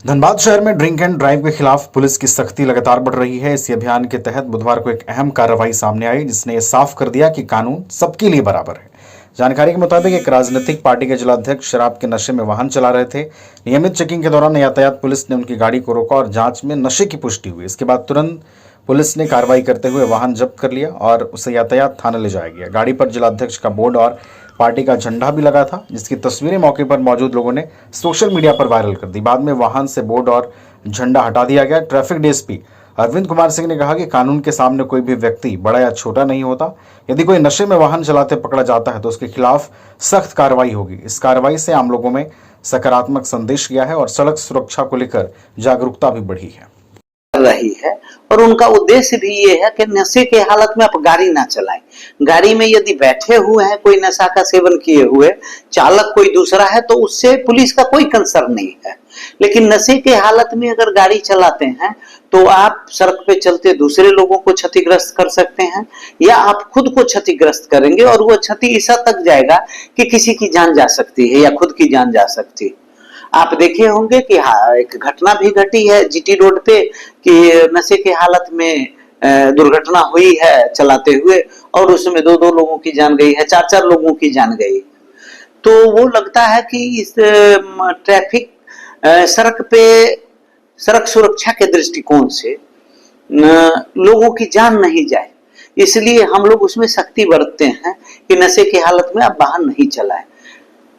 धनबाद शहर में drink and drive के खिलाफ पुलिस की सख्ती लगातार बढ़ रही है। इसी अभियान के तहत बुधवार को एक अहम कार्रवाई सामने आई, जिसने ये साफ कर दिया कि कानून सबके लिए बराबर है। जानकारी के मुताबिक एक राजनीतिक पार्टी के जिलाध्यक्ष शराब के नशे में वाहन चला रहे थे। नियमित चेकिंग के दौरान यातायात पुलिस ने उनकी गाड़ी को रोका और जांच में नशे की पुष्टि हुई। इसके बाद तुरंत पुलिस ने कार्रवाई करते हुए वाहन जब्त कर लिया और उसे यातायात थाने ले जाया गया। गाड़ी पर जिलाध्यक्ष का बोर्ड और पार्टी का झंडा भी लगा था, जिसकी तस्वीरें मौके पर मौजूद लोगों ने सोशल मीडिया पर वायरल कर दी। बाद में वाहन से बोर्ड और झंडा हटा दिया गया। ट्रैफिक डीएसपी अरविंद कुमार सिंह ने कहा कि कानून के सामने कोई भी व्यक्ति बड़ा या छोटा नहीं होता। यदि कोई नशे में वाहन चलाते पकड़ा जाता है तो उसके खिलाफ सख्त कार्रवाई होगी। इस कार्रवाई से आम लोगों में सकारात्मक संदेश गया है और सड़क सुरक्षा को लेकर जागरूकता भी बढ़ी है रही है। और उनका उद्देश्य भी ये है कि नशे के हालत में आप गाड़ी ना चलाएं। गाड़ी में यदि बैठे हुए हैं, कोई नशा का सेवन किए हुए, चालक कोई दूसरा है, तो उससे पुलिस का कोई कंसर्न नहीं है। लेकिन नशे के हालत में अगर गाड़ी चलाते हैं तो आप सड़क पे चलते दूसरे लोगों को क्षतिग्रस्त कर सकते हैं या आप खुद को क्षतिग्रस्त करेंगे और वो क्षति इस हद तक जाएगा कि किसी की जान जा सकती है या खुद की जान जा सकती है। आप देखे होंगे कि हाँ, एक घटना भी घटी है जीटी रोड पे कि नशे के हालत में दुर्घटना हुई है चलाते हुए और उसमें दो लोगों की जान गई है, चार लोगों की जान गई। तो वो लगता है कि इस ट्रैफिक सड़क पे सड़क सुरक्षा के दृष्टिकोण से लोगों की जान नहीं जाए, इसलिए हम लोग उसमें सख्ती बरतते हैं कि नशे की हालत में आप वाहन नहीं चलाएं।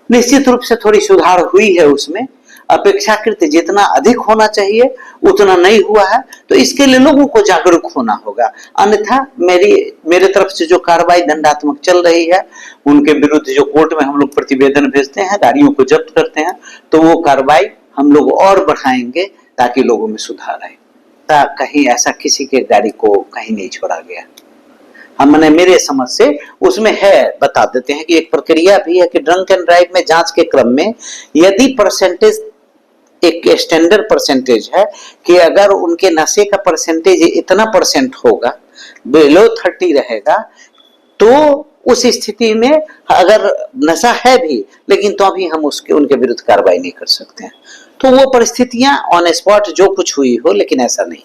निश्चित रूप से थोड़ी सुधार हुई है, उसमें अपेक्षाकृत जितना अधिक होना चाहिए उतना नहीं हुआ है, तो इसके लिए लोगों को जागरूक होना होगा। अन्यथा मेरे तरफ से जो कार्रवाई दंडात्मक चल रही है, उनके विरुद्ध जो कोर्ट में हम लोग प्रतिवेदन भेजते हैं, गाड़ियों को जब्त करते हैं, तो वो कार्रवाई हम लोग और बढ़ाएंगे ताकि लोगों में सुधार आए। कहीं ऐसा किसी के गाड़ी को कहीं नहीं छोड़ा गया। हमने मेरे समझ से उसमें है, बता देते हैं कि एक प्रक्रिया भी है कि ड्रंक एंड ड्राइव में जांच के क्रम में यदि परसेंटेज एक स्टैंडर्ड परसेंटेज है कि अगर उनके नशे का परसेंटेज इतना परसेंट होगा, बिलो 30 रहेगा, तो उस स्थिति में अगर नशा है भी लेकिन तो अभी हम उनके विरुद्ध कार्रवाई नहीं कर सकते हैं। तो वो परिस्थितियां ऑन स्पॉट जो कुछ हुई हो, लेकिन ऐसा नहीं।